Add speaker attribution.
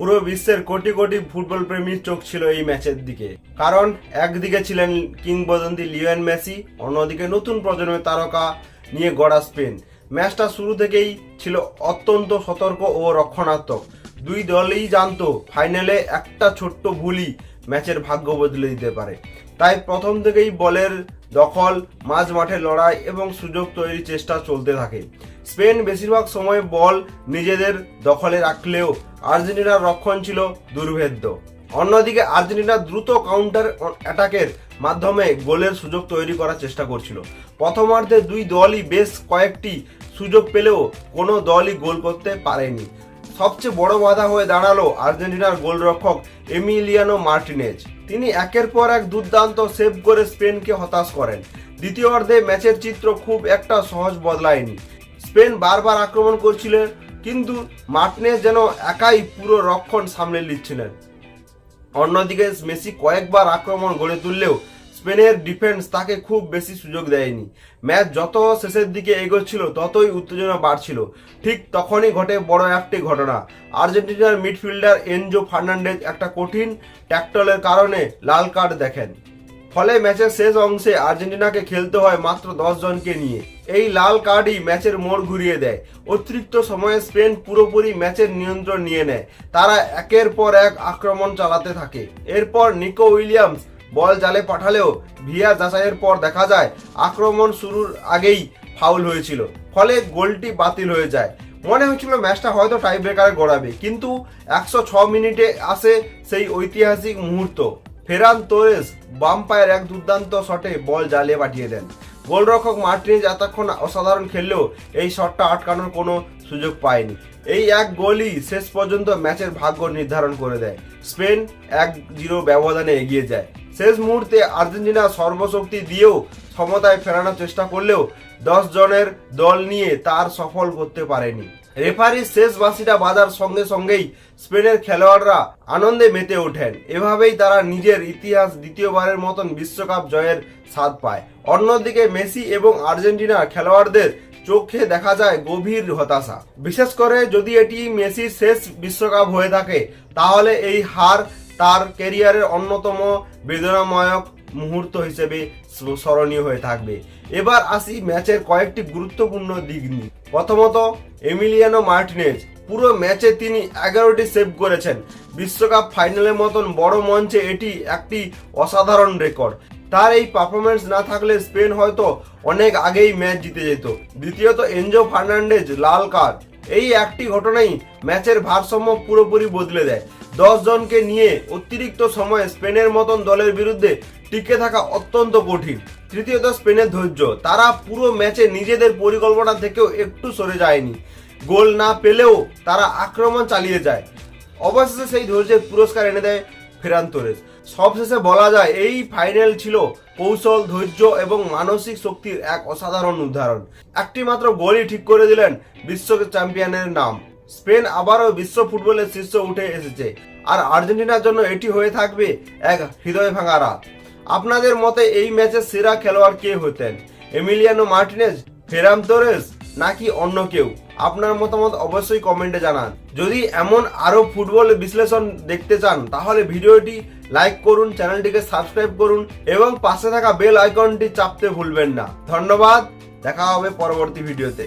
Speaker 1: পুরো বিশ্বের কোটি কোটি ফুটবল প্রেমীর চোখ ছিল এই ম্যাচের দিকে। কারণ একদিকে ছিলেন কিংবদন্তি লিওনেল মেসি, অন্যদিকে নতুন প্রজন্মের তারকা নিয়ে গড়া স্পেন। ম্যাচটা শুরু থেকেই ছিল অত্যন্ত সতর্ক ও রক্ষণাত্মক। দুই দলই জানতো ফাইনালে একটা ছোট্ট ভুলই ম্যাচের ভাগ্য বদলে দিতে পারে। তাই প্রথম থেকেই বলের দখল, মাঝ মাঠে লড়াই এবং সুযোগ তৈরির চেষ্টা চলতে থাকে। স্পেন বেশিরভাগ সময় বল নিজেদের দখলে রাখলেও আর্জেন্টিনার রক্ষণ ছিল দুর্ভেদ্য। অন্যদিকে আর্জেন্টিনা দ্রুত কাউন্টার অ্যাটাকের মাধ্যমে গোলের সুযোগ তৈরি করার চেষ্টা করছিল। প্রথমার্ধে দুই দলই বেশ কয়েকটি সুযোগ পেলেও কোনো দলই গোল করতে পারেনি। সবচেয়ে বড় বাধা হয়ে দাঁড়ালো আর্জেন্টিনার গোলরক্ষক এমিলিয়ানো মার্টিনেজ। তিনি একের পর এক দুর্দান্ত সেভ করে স্পেনকে হতাশ করেন। দ্বিতীয়ার্ধে ম্যাচের চিত্র খুব একটা সহজ বদলায়নি। স্পেন বারবার আক্রমণ করছিলেন, কিন্তু মার্টিনেজ যেন একাই পুরো রক্ষণ সামলে নিচ্ছিলেন। অন্যদিকে মেসি কয়েকবার আক্রমণ গড়ে তুললেও স্পেনের ডিফেন্স তাকে খুব বেশি সুযোগ দেয়নি। ম্যাচ যত শেষের দিকে এগোচ্ছিল ততই উত্তেজনা বাড়ছিল। ঠিক তখনই ঘটে বড় একটি ঘটনা। আর্জেন্টিনার মিডফিল্ডার এনজো ফার্নান্ডেজ একটা কঠিন ট্যাকলের কারণে লাল কার্ড দেখেন। ফলে ম্যাচের শেষ অংশে আর্জেন্টিনাকে খেলতে হয় মাত্র 10 জনকে নিয়ে। এই লাল কার্ডই ম্যাচের মোড় ঘুরিয়ে দেয়। অতিরিক্ত সময়ে স্পেন পুরোপুরি ম্যাচের নিয়ন্ত্রণ নিয়ে নেয়। তারা একের পর এক আক্রমণ চালাতে থাকে। এরপর নিকো উইলিয়ামস বল জালে পাঠালেও ভিআর যাচাইয়ের পর দেখা যায় আক্রমণ শুরুর আগেই ফাউল হয়েছিল। ফলে গোলটি বাতিল হয়ে যায়। মনে হচ্ছিল ম্যাচটা হয়তো টাই ব্রেকারে গড়াবে, কিন্তু 106 মিনিটে আসে সেই ঐতিহাসিক মুহূর্ত। ফেরান তোরেস বাম পায়ের এক দুর্দান্ত শটে বল জালে পাঠিয়ে দেন। গোলরক্ষক মার্টিনেজ এতক্ষণ অসাধারণ খেললেও এই শটটা আটকানোর কোনো সুযোগ পায়নি। এই এক গোলই শেষ পর্যন্ত ম্যাচের ভাগ্য নির্ধারণ করে দেয়। স্পেন 1-0 ব্যবধানে এগিয়ে যায়। শেষ মুহূর্তে আর্জেন্টিনা সর্বশক্তি দিয়েও সমতায় ফেরানোর চেষ্টা করলেও 10 জনের দল নিয়ে তার সফল করতে পারেনি। রেফারির শেষ বাঁশিটা বাজার সঙ্গে সঙ্গেই স্পেনের খেলোয়াড়রা আনন্দে মেতে ওঠেন। এভাবেই তারা নিজের ইতিহাস দ্বিতীয়বারের মতন বিশ্বকাপ জয়ের স্বাদ পায়। অন্যদিকে মেসি এবং আর্জেন্টিনার খেলোয়াড়দের চোখে দেখা যায় গভীর হতাশা। বিশেষ করে যদি এটি মেসির শেষ বিশ্বকাপ হয়ে থাকে, তাহলে এই হার তার ক্যারিয়ারের অন্যতম বেদনাময়ক মুহূর্ত হিসেবে স্মরণীয় হয়ে থাকবে। এবার আসি ম্যাচের কয়েকটি গুরুত্বপূর্ণ দিক নিয়ে। প্রথমত, এমিলিয়ানো মার্টিনেজ। পুরো ম্যাচে তিনি 11টি সেভ করেছেন। বিশ্বকাপ ফাইনালের মতন বড় মঞ্চে এটি একটি অসাধারণ রেকর্ড। তার এই পারফরমেন্স না থাকলে স্পেন হয়তো অনেক আগেই ম্যাচ জিতে যেত। দ্বিতীয়ত, এনজো ফার্নান্ডেজ লাল কার্ড। এই একটি ঘটনাই ম্যাচের ভারসাম্য পুরোপুরি বদলে দেয়। 10 জনকে নিয়ে অতিরিক্ত সময়ে স্পেনের মতন দলের বিরুদ্ধে টিকে থাকা অত্যন্ত কঠিন। তৃতীয়ত, স্পেনের ধৈর্য। তারা পুরো ম্যাচে নিজেদের পরিকল্পনা থেকেও একটু সরে যায়নি। গোল না পেলেও তারা আক্রমণ চালিয়ে যায়। অবশেষে সেই ধৈর্যের পুরস্কার এনে দেয় ফেরান তোরেস। সবশেষে বলা যায় এই ফাইনাল ছিল কৌশল, ধৈর্য এবং মানসিক শক্তির এক অসাধারণ উদাহরণ। একটি মাত্র গোলই ঠিক করে দিলেন বিশ্ব চ্যাম্পিয়নের নাম। স্পেন আবারও বিশ্ব ফুটবলের শীর্ষে উঠে এসেছে, আর আর্জেন্টিনার জন্য এটি হয়ে থাকবে এক হৃদয় ভাঙা রাত। আপনাদের মতে এই ম্যাচের সেরা খেলোয়াড় কে হতেন? এমিলিয়ানো মার্টিনেজ, ফেরান তোরেস নাকি অন্য কেউ? আপনার মতামত অবশ্যই কমেন্টে জানান। যদি এমন আরো ফুটবল বিশ্লেষণ দেখতে চান, তাহলে ভিডিওটি লাইক করুন, চ্যানেলটিকে সাবস্ক্রাইব করুন এবং পাশে থাকা বেল আইকনটি চাপতে ভুলবেন না। ধন্যবাদ, দেখা হবে পরবর্তী ভিডিওতে।